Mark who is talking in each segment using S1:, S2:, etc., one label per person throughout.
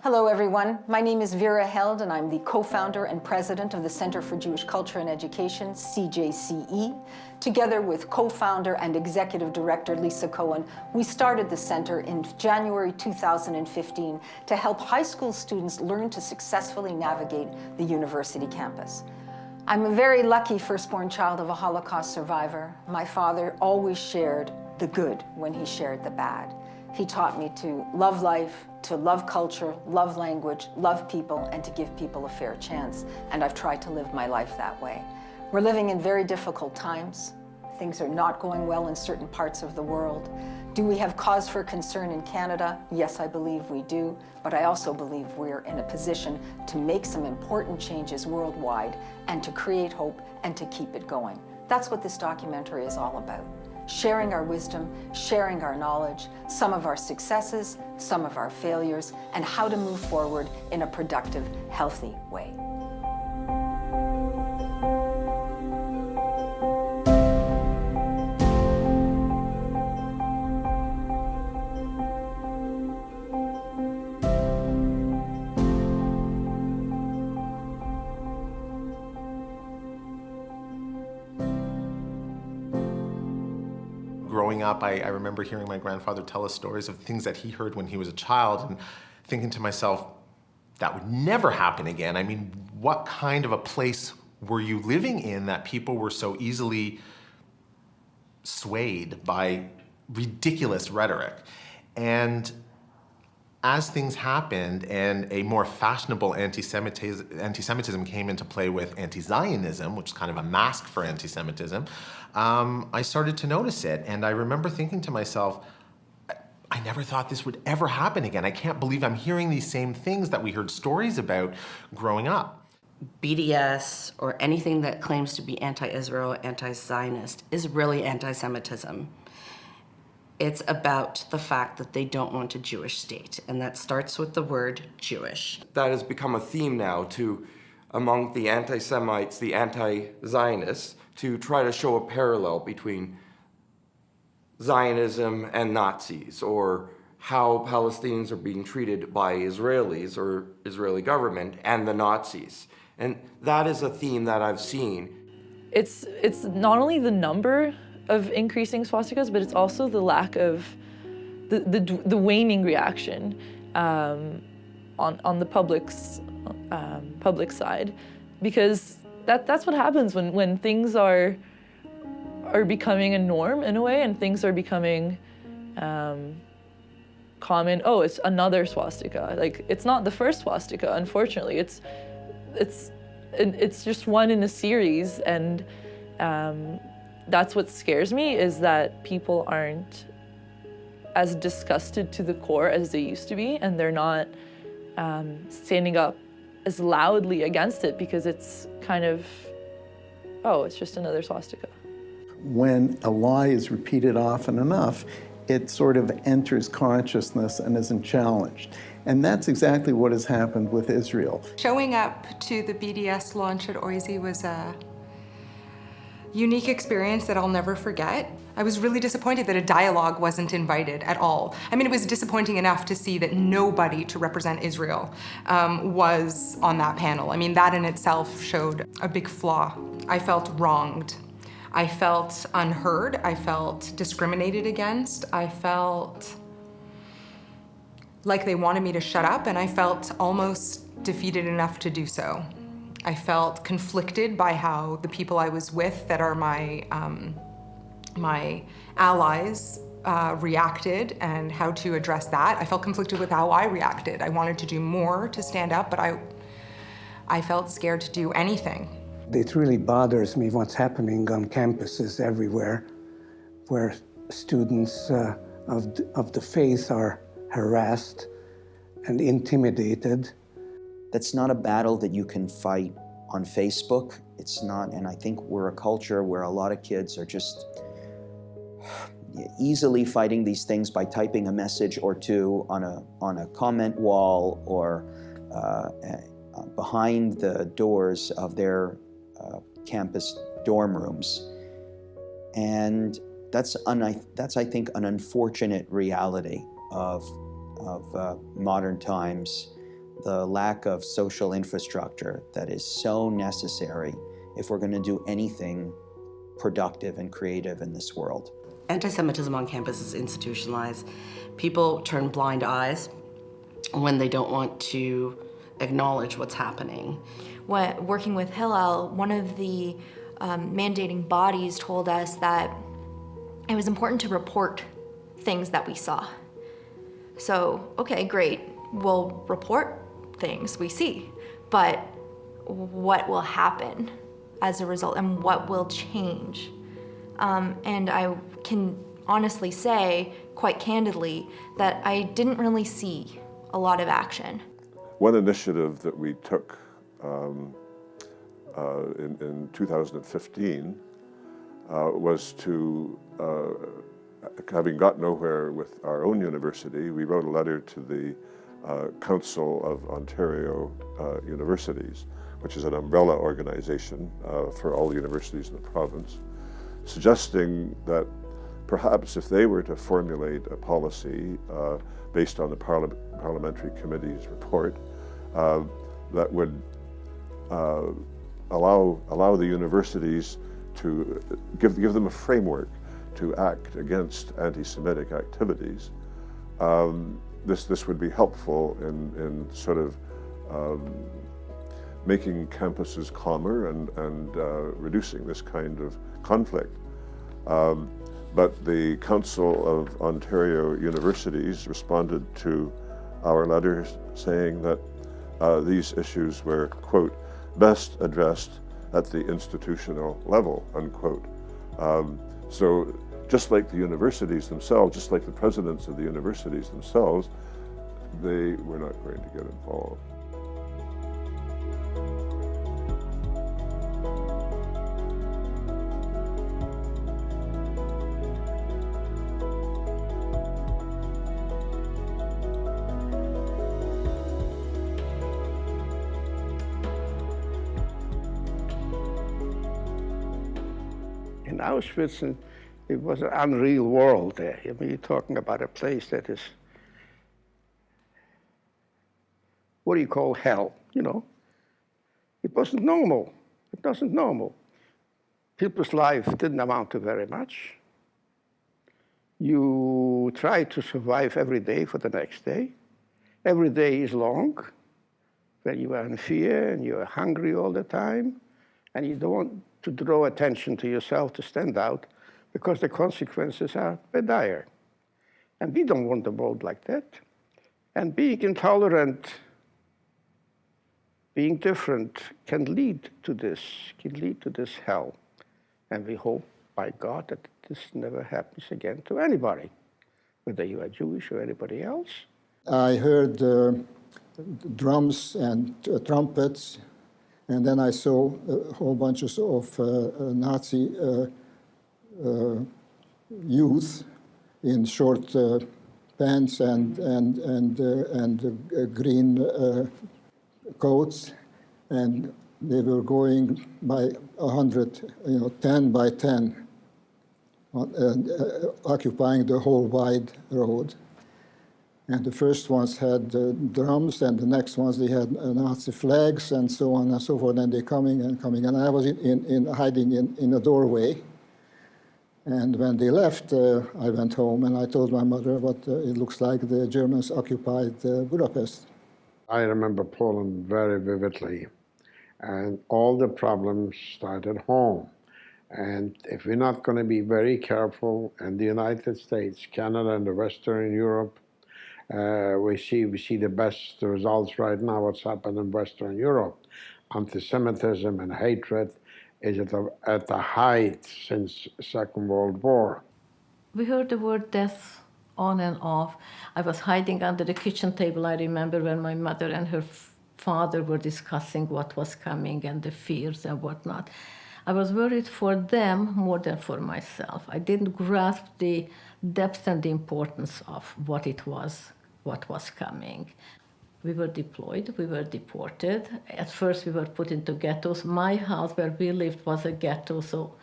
S1: Hello everyone, my name is Vera Held and I'm the co-founder and president of the Center for Jewish Culture and Education, CJCE. Together with co-founder and executive director Lisa Cohen, we started the center in January 2015 to help high school students learn to successfully navigate the university campus. I'm a very lucky firstborn child of a Holocaust survivor. My father always shared the good when he shared the bad. He taught me to love life, to love culture, love language, love people, and to give people a fair chance. And I've tried to live my life that way. We're living in very difficult times. Things are not going well in certain parts of the world. Do we have cause for concern in Canada? Yes, I believe we do. But I also believe we're in a position to make some important changes worldwide and to create hope and to keep it going. That's what this documentary is all about. Sharing our wisdom, sharing our knowledge, some of our successes, some of our failures, and how to move forward in a productive, healthy way.
S2: Growing up, I remember hearing my grandfather tell us stories of things that he heard when he was a child and thinking to myself, that would never happen again. I mean, what kind of a place were you living in that people were so easily swayed by ridiculous rhetoric? And as things happened and a more fashionable anti-Semitism came into play with anti-Zionism, which is kind of a mask for anti-Semitism, I started to notice it. And I remember thinking to myself, I never thought this would ever happen again. I can't believe I'm hearing these same things that we heard stories about growing up.
S3: BDS or anything that claims to be anti-Israel, anti-Zionist is really anti-Semitism. It's about the fact that they don't want a Jewish state, and that starts with the word Jewish.
S4: That has become a theme now among the anti-Semites, the anti-Zionists, to try to show a parallel between Zionism and Nazis, or how Palestinians are being treated by Israelis or Israeli government and the Nazis. And that is a theme that I've seen.
S5: It's not only the number of increasing swastikas, but it's also the lack of the waning reaction on the public side, because that's what happens when things are becoming a norm in a way, and things are becoming common. Oh, it's another swastika. Like, it's not the first swastika, unfortunately. It's just one in a series, and that's what scares me, is that people aren't as disgusted to the core as they used to be, and they're not standing up as loudly against it, because it's kind of, oh, it's just another swastika.
S6: When a lie is repeated often enough, it sort of enters consciousness and isn't challenged. And that's exactly what has happened with Israel.
S7: Showing up to the BDS launch at OISE was a unique experience that I'll never forget. I was really disappointed that a dialogue wasn't invited at all. I mean, it was disappointing enough to see that nobody to represent Israel was on that panel. I mean, that in itself showed a big flaw. I felt wronged. I felt unheard. I felt discriminated against. I felt like they wanted me to shut up, and I felt almost defeated enough to do so. I felt conflicted by how the people I was with, that are my allies, reacted, and how to address that. I felt conflicted with how I reacted. I wanted to do more to stand up, but I felt scared to do anything.
S8: It really bothers me what's happening on campuses everywhere, where students of the faith are harassed and intimidated.
S9: That's not a battle that you can fight on Facebook. It's not, and I think we're a culture where a lot of kids are just easily fighting these things by typing a message or two on a comment wall or behind the doors of their campus dorm rooms. And that's I think an unfortunate reality of modern times. the lack of social infrastructure that is so necessary if we're going to do anything productive and creative in this world.
S3: Anti-Semitism on campus is institutionalized. People turn blind eyes when they don't want to acknowledge what's happening.
S10: When working with Hillel, one of the mandating bodies told us that it was important to report things that we saw. So, okay, great, we'll report things we see, but what will happen as a result and what will change? And I can honestly say, quite candidly, that I didn't really see a lot of action.
S11: One initiative that we took in 2015 was to, having got nowhere with our own university, we wrote a letter to the Council of Ontario Universities, which is an umbrella organization for all the universities in the province, suggesting that perhaps if they were to formulate a policy based on the Parliamentary Committee's report that would allow the universities to give them a framework to act against anti-Semitic activities, this would be helpful in sort of making campuses calmer and reducing this kind of conflict. But the Council of Ontario Universities responded to our letters saying that these issues were, quote, best addressed at the institutional level, unquote. So just like the universities themselves, just like the presidents of the universities themselves, they were not going to get involved.
S8: In Auschwitz, it was an unreal world there. I mean, you're talking about a place that is, what do you call hell, you know? It wasn't normal. It wasn't normal. People's life didn't amount to very much. You try to survive every day for the next day. Every day is long, when you are in fear and you are hungry all the time, and you don't want to draw attention to yourself to stand out, because the consequences are dire. And we don't want a world like that. And being intolerant, being different can lead to this hell. And we hope, by God, that this never happens again to anybody, whether you are Jewish or anybody else.
S12: I heard drums and trumpets, and then I saw a whole bunch of Nazi youth in short pants and green coats, and they were going by 100, 10 by 10, occupying the whole wide road. And the first ones had drums, and the next ones they had Nazi flags, and so on and so forth. And they're coming. And I was hiding in a doorway. And when they left, I went home and I told my mother, "But it looks like the Germans occupied Budapest."
S13: I remember Poland very vividly, and all the problems started home. And if we're not going to be very careful in the United States, Canada, and the Western Europe, we see the best results right now, what's happened in Western Europe. Anti-Semitism and hatred is at the height since Second World War.
S14: We heard the word death on and off. I was hiding under the kitchen table, I remember, when my mother and her father were discussing what was coming and the fears and whatnot. I was worried for them more than for myself. I didn't grasp the depth and the importance of what it was, what was coming. We were deployed, we were deported. At first we were put into ghettos. My house where we lived was a ghetto, so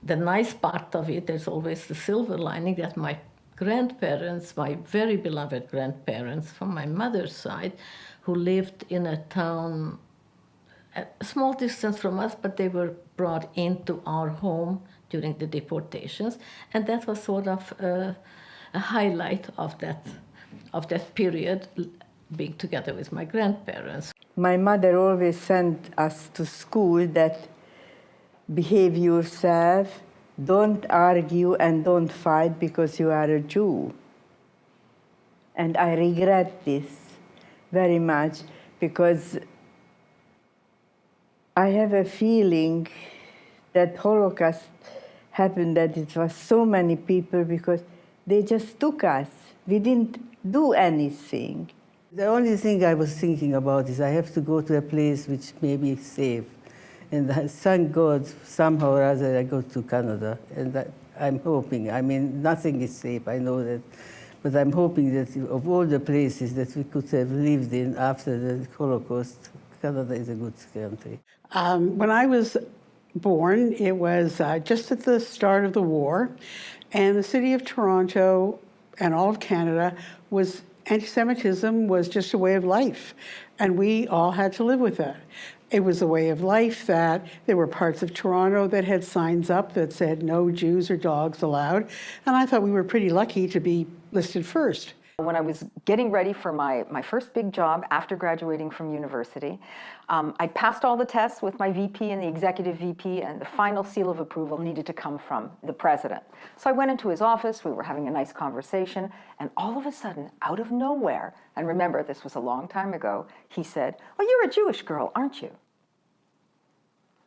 S14: the nice part of it, there's always the silver lining, that my grandparents, my very beloved grandparents from my mother's side, who lived in a town a small distance from us, but they were brought into our home during the deportations, and that was sort of a highlight of that period, being together with my grandparents.
S15: My mother always sent us to school that behave yourself, don't argue and don't fight because you are a Jew. And I regret this very much because I have a feeling that Holocaust happened, that it was so many people because they just took us. We didn't do anything.
S16: The only thing I was thinking about is I have to go to a place which may be safe. And thank God, somehow or other, I go to Canada. And I'm hoping, I mean, nothing is safe, I know that. But I'm hoping that of all the places that we could have lived in after the Holocaust, Canada is a good country.
S17: When I was born, it was just at the start of the war, and the city of Toronto and all of Canada was, anti-Semitism was just a way of life, and we all had to live with that. It was a way of life that there were parts of Toronto that had signs up that said no Jews or dogs allowed, and I thought we were pretty lucky to be listed first.
S1: When I was getting ready for my first big job after graduating from university, I passed all the tests with my VP and the executive VP, and the final seal of approval needed to come from the president. So I went into his office, we were having a nice conversation, and all of a sudden, out of nowhere, and remember, this was a long time ago, he said, "Oh, you're a Jewish girl, aren't you?"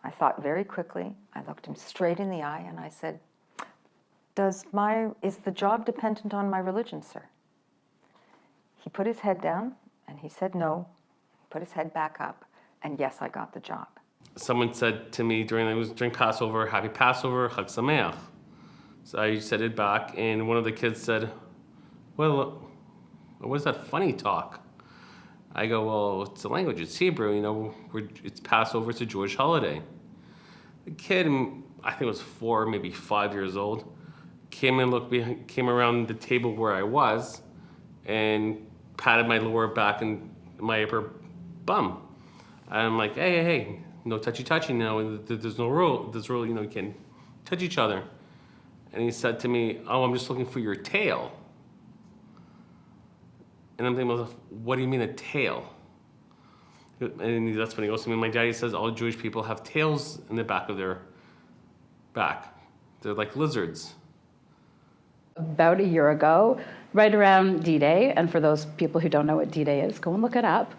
S1: I thought very quickly, I looked him straight in the eye, and I said, is the job dependent on my religion, sir? He put his head down, and he said no, put his head back up, and yes, I got the job.
S18: Someone said to me during Passover, "Happy Passover, Chag Sameach." So I said it back, and one of the kids said, "Well, what is that funny talk?" I go, "Well, it's a language, it's Hebrew, you know, it's Passover, it's a Jewish holiday." The kid, I think it was 4, maybe 5 years old, came around the table where I was, and patted my lower back and my upper bum. And I'm like, hey, no touchy-touchy now. There's no rule. There's rule, you know, you can't touch each other. And he said to me, "Oh, I'm just looking for your tail." And I'm thinking, well, what do you mean a tail? And that's when he goes to me, my daddy says all Jewish people have tails in the back of their back. They're like lizards.
S19: About a year ago, right around D-Day, and for those people who don't know what D-Day is, go and look it up.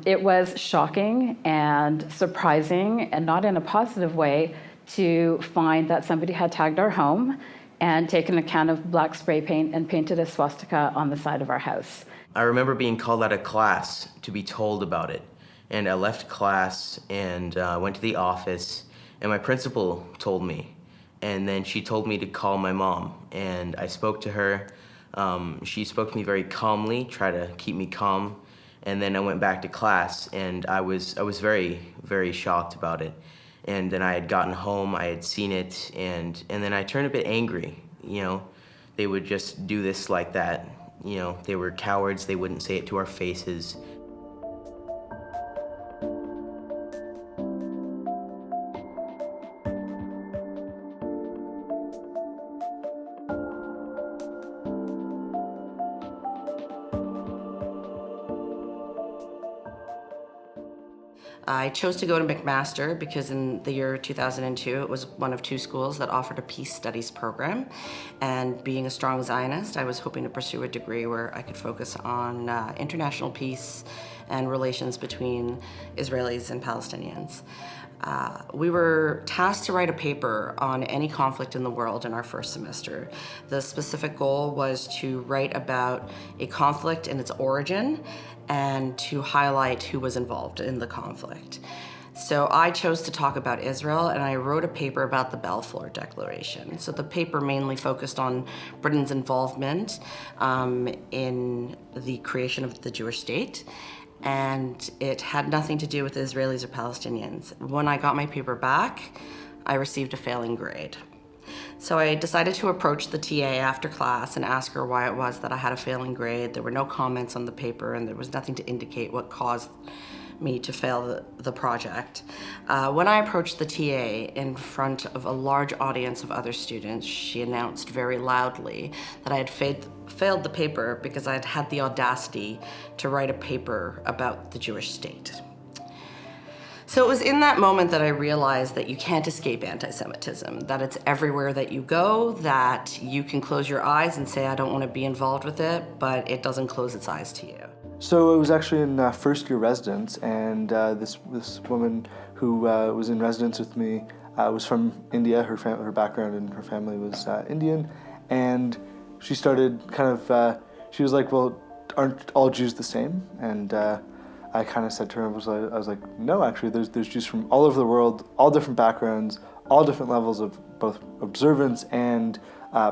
S19: It was shocking and surprising, and not in a positive way, to find that somebody had tagged our home and taken a can of black spray paint and painted a swastika on the side of our house.
S20: I remember being called out of class to be told about it. And I left class and went to the office, and my principal told me. And then she told me to call my mom, and I spoke to her. She spoke to me very calmly, tried to keep me calm. And then I went back to class, and I was very, very shocked about it. And then I had gotten home, I had seen it, and then I turned a bit angry. You know, they would just do this like that. You know, they were cowards, they wouldn't say it to our faces.
S3: I chose to go to McMaster because in the year 2002, it was one of 2 schools that offered a peace studies program. And being a strong Zionist, I was hoping to pursue a degree where I could focus on international peace and relations between Israelis and Palestinians. We were tasked to write a paper on any conflict in the world in our first semester. The specific goal was to write about a conflict and its origin, and to highlight who was involved in the conflict. So I chose to talk about Israel, and I wrote a paper about the Balfour Declaration. So the paper mainly focused on Britain's involvement in the creation of the Jewish state, and it had nothing to do with Israelis or Palestinians. When I got my paper back, I received a failing grade. So I decided to approach the TA after class and ask her why it was that I had a failing grade. There were no comments on the paper and there was nothing to indicate what caused me to fail the project. When I approached the TA in front of a large audience of other students, she announced very loudly that I had failed the paper because I had had the audacity to write a paper about the Jewish state. So it was in that moment that I realized that you can't escape anti-Semitism, that it's everywhere that you go, that you can close your eyes and say, I don't want to be involved with it, but it doesn't close its eyes to you.
S21: So it was actually in first year residence, and this woman who was in residence with me was from India. Her background and her family was Indian, and she started she was like, well, aren't all Jews the same? And I kind of said to her, I was like, no, actually, there's Jews from all over the world, all different backgrounds, all different levels of both observance and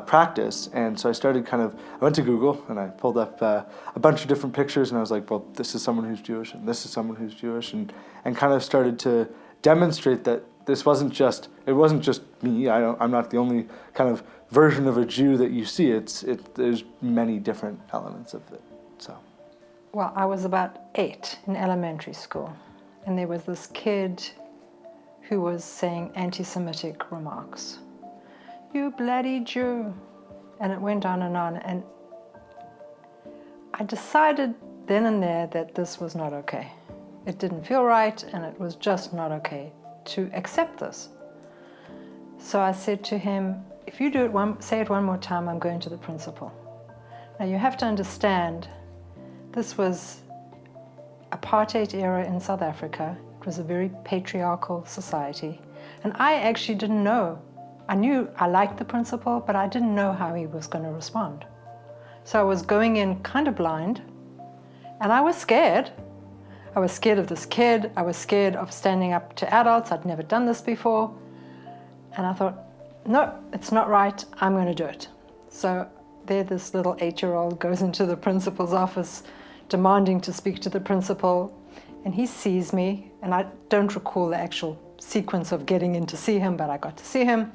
S21: practice. And so I went to Google and I pulled up a bunch of different pictures, and I was like, well, this is someone who's Jewish and this is someone who's Jewish, and kind of started to demonstrate that it wasn't just me. I'm not the only kind of version of a Jew that you see. There's many different elements of it. So.
S1: Well, I was about 8 in elementary school, and there was this kid who was saying anti-Semitic remarks. You bloody Jew. And it went on, and I decided then and there that this was not okay. It didn't feel right, and it was just not okay to accept this. So I said to him, if you say it one more time, I'm going to the principal. Now you have to understand, this was apartheid era in South Africa. It was a very patriarchal society. And I actually didn't know. I knew I liked the principal, but I didn't know how he was going to respond. So I was going in kind of blind, and I was scared. I was scared of this kid. I was scared of standing up to adults. I'd never done this before. And I thought, no, it's not right. I'm going to do it. So there this little 8-year-old goes into the principal's office demanding to speak to the principal, and he sees me, and I don't recall the actual sequence of getting in to see him, but I got to see him,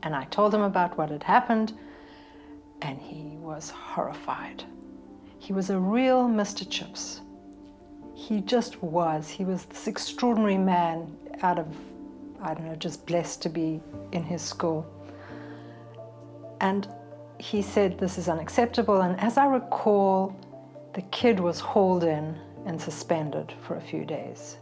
S1: and I told him about what had happened, and he was horrified. He was a real Mr. Chips. He just was. He was this extraordinary man out of, I don't know, just blessed to be in his school. And he said, this is unacceptable, and as I recall, the kid was hauled in and suspended for a few days.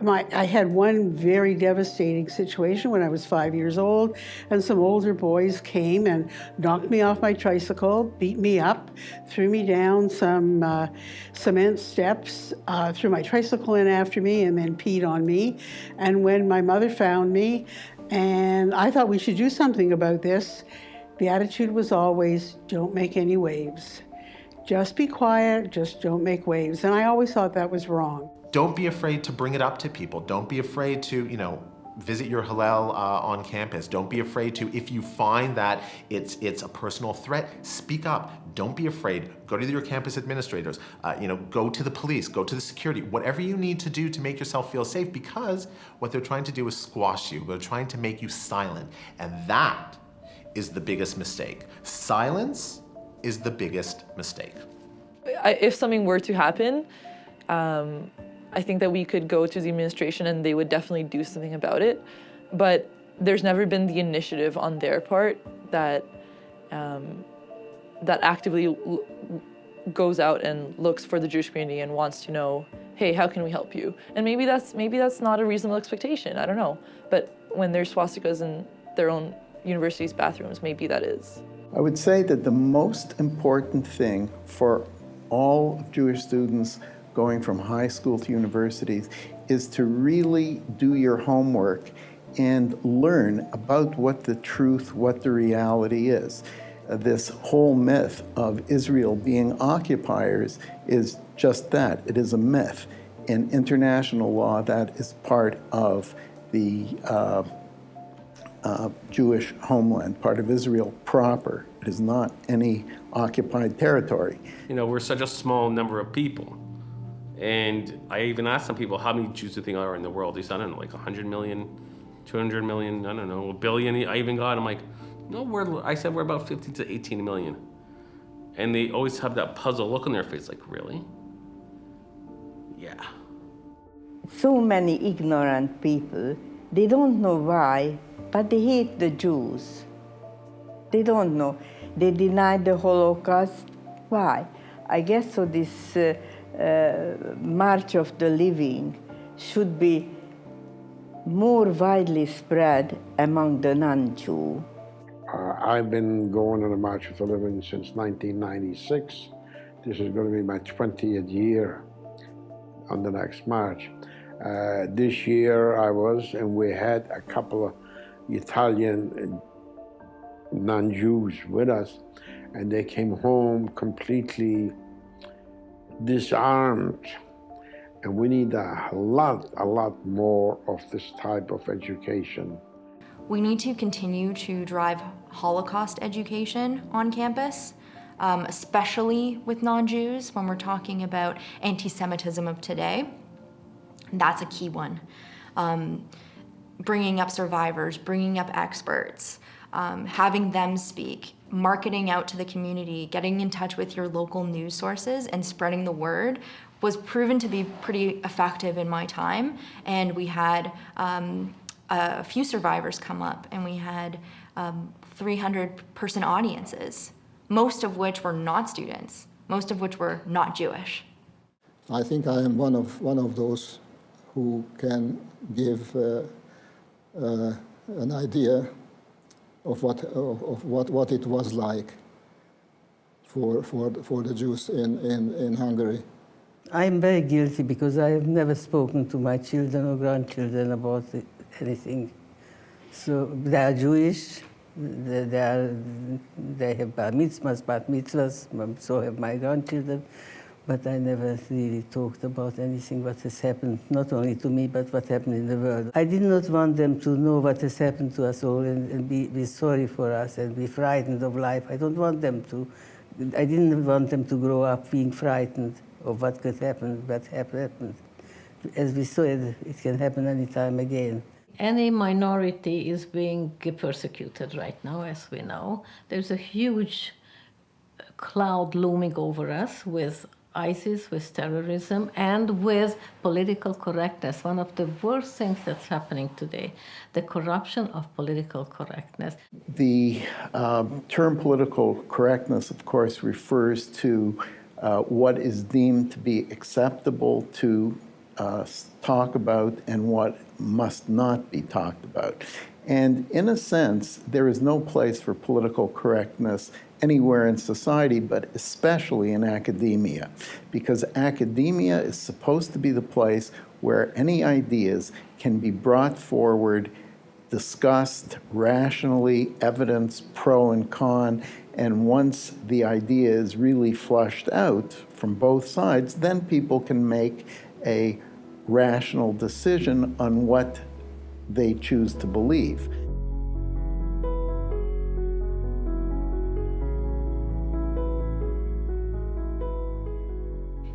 S17: I had one very devastating situation when I was 5 years old, and some older boys came and knocked me off my tricycle, beat me up, threw me down some cement steps, threw my tricycle in after me, and then peed on me. And when my mother found me, and I thought we should do something about this, the attitude was always, don't make any waves. Just be quiet, just don't make waves. And I always thought that was wrong.
S2: Don't be afraid to bring it up to people. Don't be afraid to, visit your Hillel on campus. Don't be afraid to, if you find that it's a personal threat, speak up. Don't be afraid. Go to your campus administrators. Go to the police. Go to the security. Whatever you need to do to make yourself feel safe, because what they're trying to do is squash you. They're trying to make you silent, and that is the biggest mistake. Silence is the biggest mistake.
S5: If something were to happen, I think that we could go to the administration and they would definitely do something about it. But there's never been the initiative on their part that that actively goes out and looks for the Jewish community and wants to know, hey, how can we help you? And maybe that's not a reasonable expectation, I don't know. But when there's swastikas in their own university's bathrooms, maybe that is.
S6: I would say that the most important thing for all Jewish students going from high school to universities is to really do your homework and learn about what the truth, what the reality is. This whole myth of Israel being occupiers is just that. It is a myth. In international law, that is part of the Jewish homeland, part of Israel proper. It is not any occupied territory.
S18: We're such a small number of people. And I even asked some people, how many Jews do you think are in the world? They said, I don't know, like 100 million, 200 million, I don't know, a billion. I even got, I'm like, No, I said we're about 15 to 18 million. And they always have that puzzled look on their face, like, really? Yeah.
S15: So many ignorant people, they don't know why, but they hate the Jews. They don't know. They deny the Holocaust. Why? I guess so this March of the Living should be more widely spread among the non-Jew.
S13: I've been going on the March of the Living since 1996. This is going to be my 20th year on the next March. This year I was, and we had a couple of Italian non-Jews with us, and they came home completely disarmed. And we need a lot more of this type of education.
S10: We need to continue to drive Holocaust education on campus, especially with non-Jews when we're talking about anti-Semitism of today. That's a key one. Bringing up survivors, bringing up experts, having them speak, marketing out to the community, getting in touch with your local news sources and spreading the word was proven to be pretty effective in my time. And we had a few survivors come up, and we had 300-person audiences, most of which were not students, most of which were not Jewish.
S12: I think I am one of those who can give an idea of what it was like for the Jews in Hungary.
S16: I'm very guilty because I have never spoken to my children or grandchildren about anything. So they are Jewish, they have bar mitzvahs, so have my grandchildren, but I never really talked about anything what has happened, not only to me, but what happened in the world. I did not want them to know what has happened to us all and be sorry for us and be frightened of life. I don't want them to. I didn't want them to grow up being frightened of what could happen, what happened. As we saw, it can happen any time again.
S14: Any minority is being persecuted right now, as we know. There's a huge cloud looming over us with ISIS, with terrorism, and with political correctness. One of the worst things that's happening today, the corruption of political correctness.
S6: The term political correctness, of course, refers to what is deemed to be acceptable to talk about and what must not be talked about. And in a sense, there is no place for political correctness anywhere in society, but especially in academia, because academia is supposed to be the place where any ideas can be brought forward, discussed rationally, evidence pro and con, and once the idea is really flushed out from both sides, then people can make a rational decision on what they choose to believe.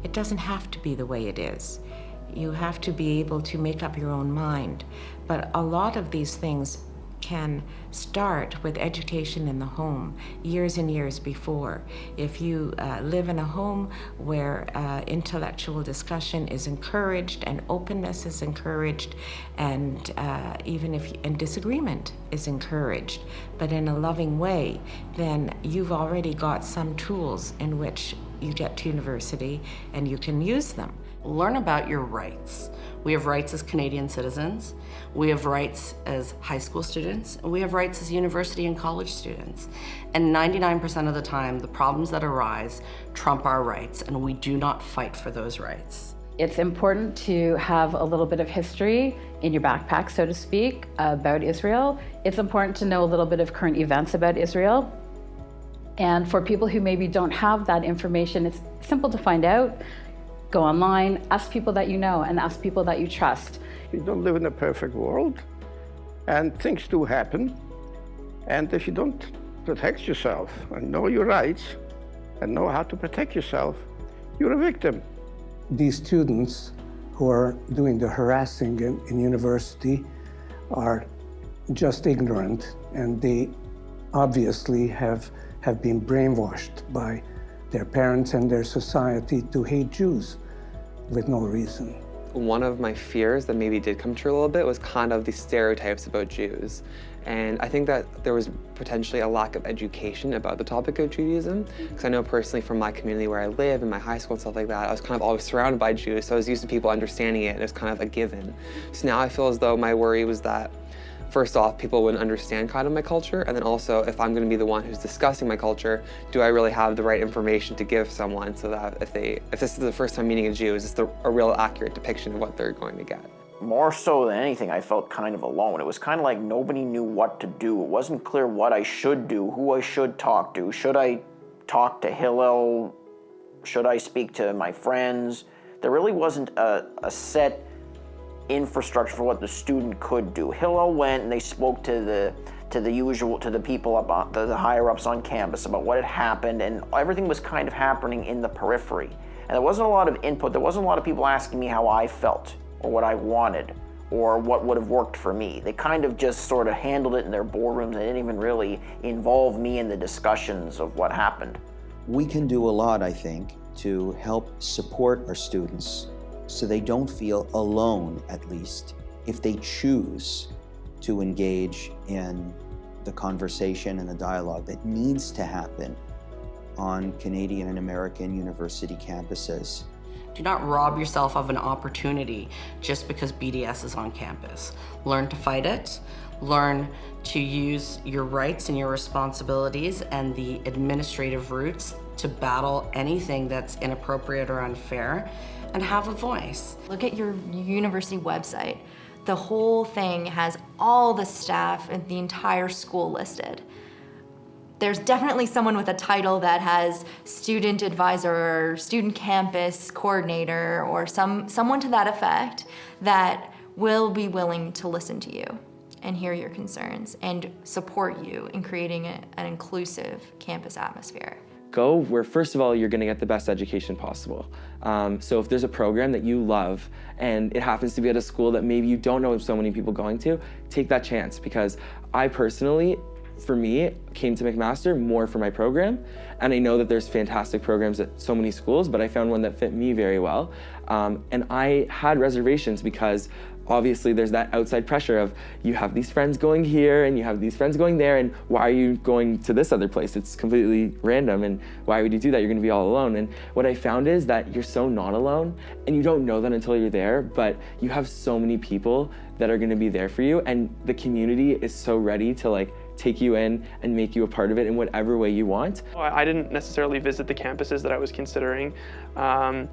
S4: It doesn't have to be the way it is. You have to be able to make up your own mind. But a lot of these things can start with education in the home years and years before. If you live in a home where intellectual discussion is encouraged and openness is encouraged, and and disagreement is encouraged, but in a loving way, then you've already got some tools in which you get to university and you can use them.
S3: Learn about your rights. We have rights as Canadian citizens, we have rights as high school students, and we have rights as university and college students. And 99% of the time, the problems that arise trump our rights, and we do not fight for those rights.
S19: It's important to have a little bit of history in your backpack, so to speak, about Israel. It's important to know a little bit of current events about Israel. And for people who maybe don't have that information, it's simple to find out. Go online, ask people that you know, and ask people that you trust.
S13: We don't live in a perfect world, and things do happen. And if you don't protect yourself and know your rights and know how to protect yourself, you're a victim.
S8: These students who are doing the harassing in university are just ignorant, and they obviously have been brainwashed by their parents and their society to hate Jews with no reason.
S7: One of my fears that maybe did come true a little bit was kind of the stereotypes about Jews. And I think that there was potentially a lack of education about the topic of Judaism, because I know personally from my community where I live, in my high school and stuff like that, I was kind of always surrounded by Jews, so I was used to people understanding it, and it was kind of a given. So now I feel as though my worry was that, first off, people wouldn't understand kind of my culture, and then also, if I'm going to be the one who's discussing my culture, do I really have the right information to give someone so that if this is the first time meeting a Jew, is this a real accurate depiction of what they're going to get?
S22: More so than anything, I felt kind of alone. It was kind of like nobody knew what to do. It wasn't clear what I should do, who I should talk to. Should I talk to Hillel? Should I speak to my friends? There really wasn't a set infrastructure for what the student could do. Hillel went and they spoke to the people about the higher ups on campus about what had happened, and everything was kind of happening in the periphery. And there wasn't a lot of input. There wasn't a lot of people asking me how I felt, or what I wanted, or what would have worked for me. They kind of just sort of handled it in their boardrooms. They didn't even really involve me in the discussions of what happened.
S9: We can do a lot, I think, to help support our students so they don't feel alone, at least, if they choose to engage in the conversation and the dialogue that needs to happen on Canadian and American university campuses.
S3: Do not rob yourself of an opportunity just because BDS is on campus. Learn to fight it. Learn to use your rights and your responsibilities and the administrative routes to battle anything that's inappropriate or unfair, and have a voice.
S10: Look at your university website. The whole thing has all the staff and the entire school listed. There's definitely someone with a title that has student advisor or student campus coordinator or someone to that effect that will be willing to listen to you and hear your concerns and support you in creating an inclusive campus atmosphere.
S7: Go where, first of all, you're going to get the best education possible. So if there's a program that you love and it happens to be at a school that maybe you don't know so many people going to, take that chance, because I personally, for me, came to McMaster more for my program, and I know that there's fantastic programs at so many schools, but I found one that fit me very well. And I had reservations because obviously there's that outside pressure of you have these friends going here and you have these friends going there, and why are you going to this other place? It's completely random, and why would you do that? You're gonna be all alone. And what I found is that you're so not alone, and you don't know that until you're there, but you have so many people that are gonna be there for you, and the community is so ready to take you in and make you a part of it in whatever way you want.
S23: I didn't necessarily visit the campuses that I was considering, and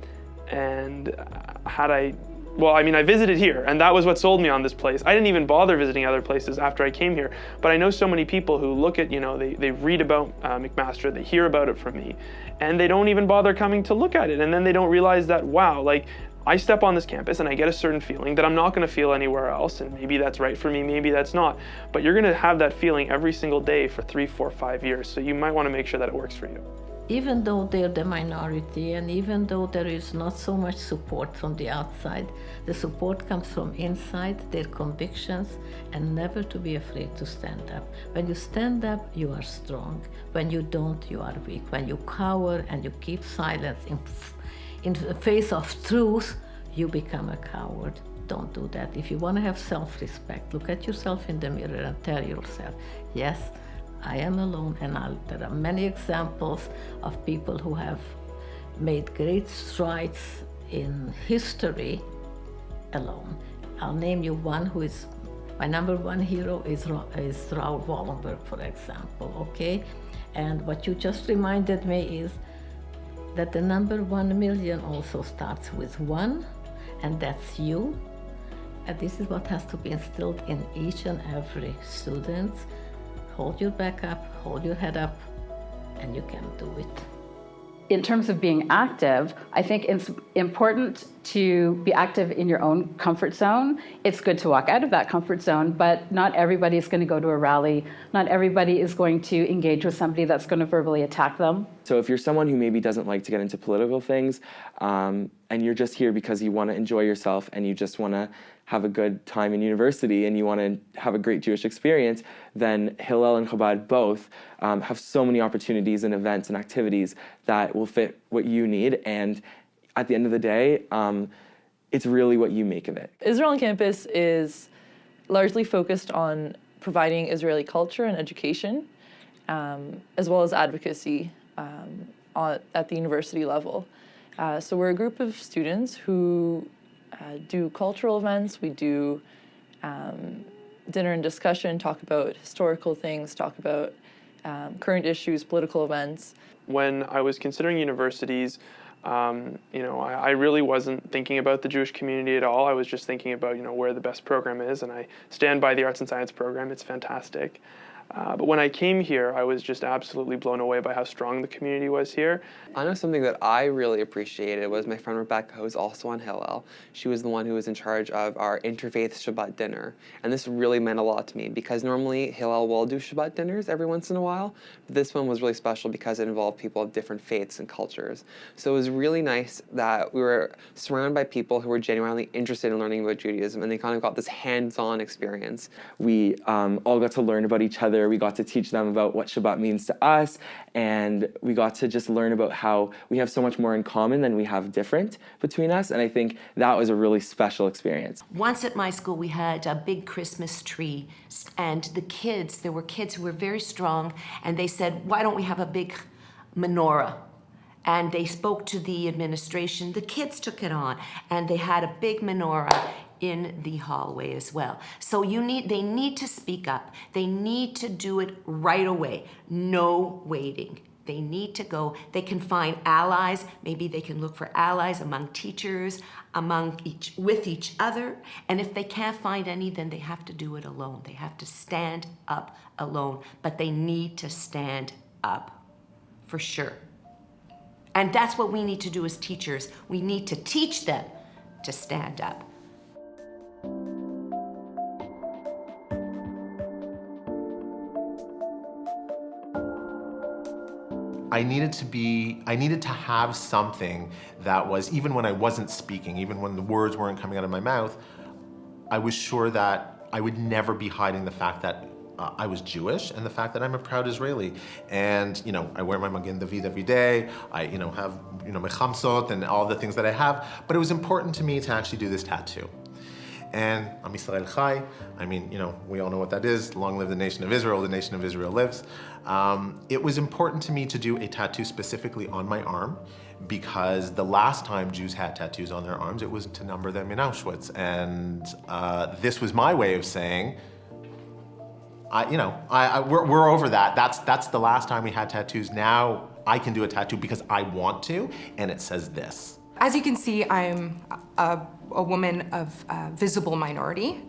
S23: I visited here, and that was what sold me on this place. I didn't even bother visiting other places after I came here, but I know so many people who look at, they read about McMaster, they hear about it from me, and they don't even bother coming to look at it, and then they don't realize that, wow, I step on this campus and I get a certain feeling that I'm not going to feel anywhere else, and maybe that's right for me, maybe that's not, but you're going to have that feeling every single day for 3, 4, 5 years, so you might want to make sure that it works for you.
S14: Even though they're the minority, and even though there is not so much support from the outside, the support comes from inside, their convictions, and never to be afraid to stand up. When you stand up, you are strong. When you don't, you are weak. When you cower and you keep silence in the face of truth, you become a coward. Don't do that. If you want to have self-respect, look at yourself in the mirror and tell yourself, yes, I am alone, and there are many examples of people who have made great strides in history alone. I'll name you one who is, my number one hero is Raoul Wallenberg, for example, okay? And what you just reminded me is that the number 1 million also starts with 1, and that's you. And this is what has to be instilled in each and every student. Hold your back up, hold your head up, and you can do it.
S19: In terms of being active, I think it's important to be active in your own comfort zone. It's good to walk out of that comfort zone, but not everybody is going to go to a rally. Not everybody is going to engage with somebody that's going to verbally attack them.
S7: So if you're someone who maybe doesn't like to get into political things, and you're just here because you want to enjoy yourself and you just want to have a good time in university and you want to have a great Jewish experience, then Hillel and Chabad both have so many opportunities and events and activities that will fit what you need. And at the end of the day, it's really what you make of it.
S5: Israel on Campus is largely focused on providing Israeli culture and education, as well as advocacy at the university level. So we're a group of students who do cultural events. We do dinner and discussion, talk about historical things, talk about current issues, political events.
S23: When I was considering universities, I really wasn't thinking about the Jewish community at all. I was just thinking about, where the best program is, and I stand by the Arts and Science program. It's fantastic. But when I came here, I was just absolutely blown away by how strong the community was here.
S11: I know something that I really appreciated was my friend Rebecca, who's also on Hillel. She was the one who was in charge of our interfaith Shabbat dinner. And this really meant a lot to me because normally Hillel will do Shabbat dinners every once in a while. But this one was really special because it involved people of different faiths and cultures. So it was really nice that we were surrounded by people who were genuinely interested in learning about Judaism, and they kind of got this hands-on experience.
S7: We all got to learn about each other. We got to teach them about what Shabbat means to us, and we got to just learn about how we have so much more in common than we have different between us, and I think that was a really special experience.
S20: Once at my school, we had a big Christmas tree, and there were kids who were very strong, and they said, why don't we have a big menorah? And they spoke to the administration. The kids took it on, and they had a big menorah in the hallway as well. So they need to speak up. They need to do it right away. No waiting. They need to go. They can find allies. Maybe they can look for allies among teachers, with each other. And if they can't find any, then they have to do it alone. They have to stand up alone. But they need to stand up, for sure. And that's what we need to do as teachers. We need to teach them to stand up.
S2: I needed to have something that was, even when I wasn't speaking, even when the words weren't coming out of my mouth, I was sure that I would never be hiding the fact that I was Jewish and the fact that I'm a proud Israeli. And, I wear my Magen David every day. I, have, my chamsot and all the things that I have. But it was important to me to actually do this tattoo. And Am Yisrael Chai, we all know what that is. Long live the nation of Israel, the nation of Israel lives. It was important to me to do a tattoo specifically on my arm because the last time Jews had tattoos on their arms, it was to number them in Auschwitz. And this was my way of saying, we're over that. That's the last time we had tattoos. Now I can do a tattoo because I want to, and it says this.
S21: As you can see, I'm a woman of visible minority.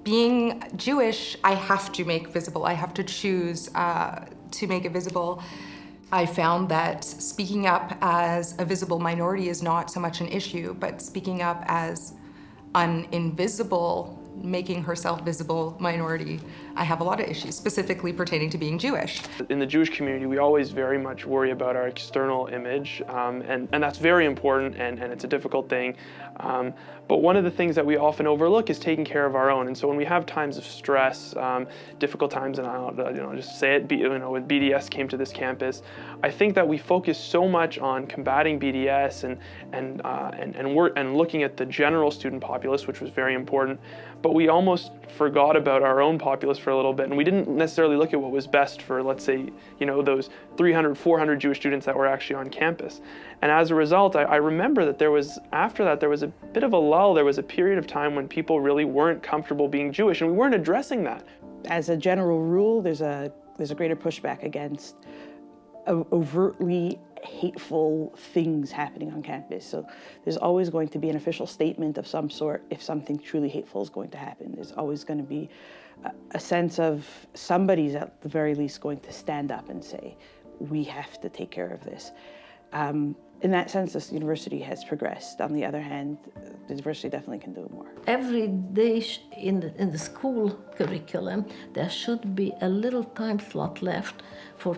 S21: Being Jewish, I have to make visible. I have to choose to make it visible. I found that speaking up as a visible minority is not so much an issue, but speaking up as an invisible, making herself visible minority, I have a lot of issues, specifically pertaining to being Jewish.
S23: In the Jewish community, we always very much worry about our external image, and that's very important, and it's a difficult thing. But one of the things that we often overlook is taking care of our own. And so when we have times of stress, difficult times, and I'll just say it, when BDS came to this campus, I think that we focus so much on combating BDS and looking at the general student populace, which was very important. But we almost forgot about our own populace for a little bit, and we didn't necessarily look at what was best for, let's say, those 300, 400 Jewish students that were actually on campus. And as a result, I remember that after that, there was a bit of a lull. There was a period of time when people really weren't comfortable being Jewish, and we weren't addressing that.
S24: As a general rule, there's a greater pushback against overtly hateful things happening on campus. So there's always going to be an official statement of some sort if something truly hateful is going to happen. There's always going to be a sense of somebody's at the very least going to stand up and say, we have to take care of this. In that sense, this university has progressed. On the other hand, the university definitely can do more.
S14: Every day in the school curriculum, there should be a little time slot left for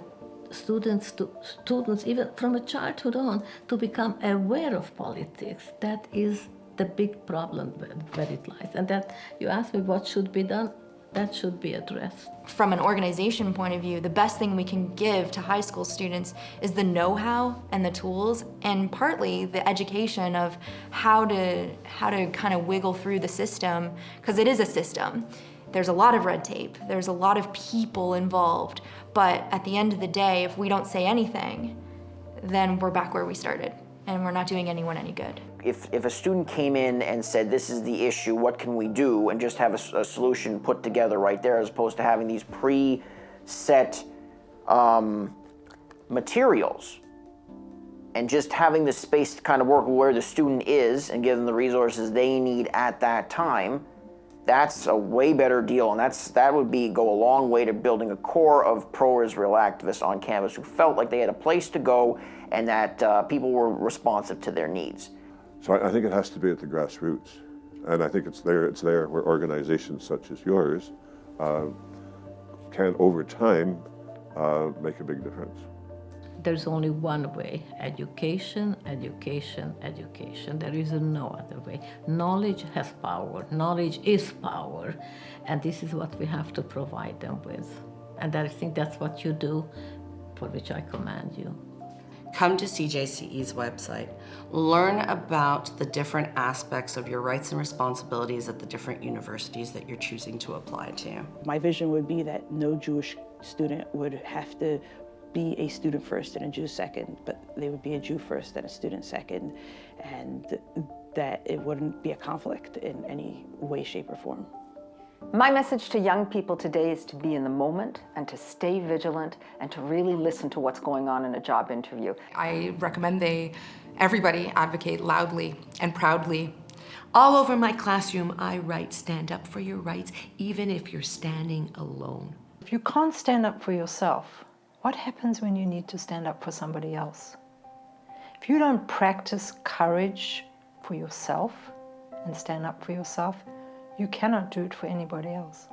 S14: students, even from a childhood on, to become aware of politics. That is the big problem where it lies. And that you ask me what should be done, that should be addressed.
S10: From an organization point of view, the best thing we can give to high school students is the know-how and the tools, and partly the education of how to kind of wiggle through the system, because it is a system. There's a lot of red tape, there's a lot of people involved, but at the end of the day, if we don't say anything, then we're back where we started, and we're not doing anyone any good.
S22: If a student came in and said, this is the issue, what can we do, and just have a solution put together right there, as opposed to having these pre-set materials, and just having the space to kind of work where the student is and give them the resources they need at that time, that's a way better deal, and that would go a long way to building a core of pro-Israel activists on campus who felt like they had a place to go and that people were responsive to their needs.
S1: So I think it has to be at the grassroots, and I think it's there where organizations such as yours can, over time, make a big difference.
S14: There's only one way: education, education, education. There is no other way. Knowledge has power. Knowledge is power. And this is what we have to provide them with. And I think that's what you do, for which I commend you.
S3: Come to CJCE's website. Learn about the different aspects of your rights and responsibilities at the different universities that you're choosing to apply to.
S24: My vision would be that no Jewish student would have to be a student first and a Jew second, but they would be a Jew first and a student second, and that it wouldn't be a conflict in any way, shape, or form.
S15: My message to young people today is to be in the moment and to stay vigilant and to really listen to what's going on in a job interview.
S21: I recommend everybody advocate loudly and proudly.
S20: All over my classroom, I write, stand up for your rights, even if you're standing alone.
S17: If you can't stand up for yourself, what happens when you need to stand up for somebody else? If you don't practice courage for yourself and stand up for yourself, you cannot do it for anybody else.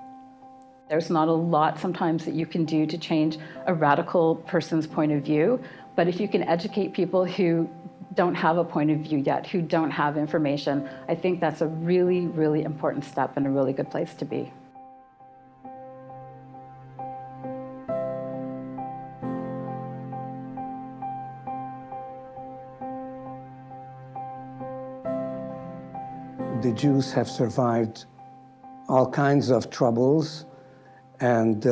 S19: There's not a lot sometimes that you can do to change a radical person's point of view, but if you can educate people who don't have a point of view yet, who don't have information, I think that's a really, really important step and a really good place to be.
S8: The Jews have survived all kinds of troubles, and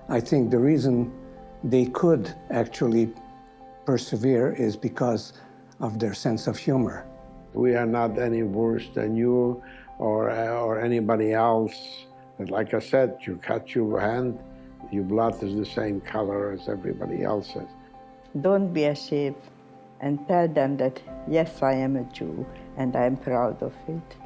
S8: I think the reason they could actually persevere is because of their sense of humor.
S13: We are not any worse than you or anybody else. And like I said, you cut your hand, your blood is the same color as everybody else's.
S18: Don't be ashamed, and tell them that, yes, I am a Jew, and I am proud of it.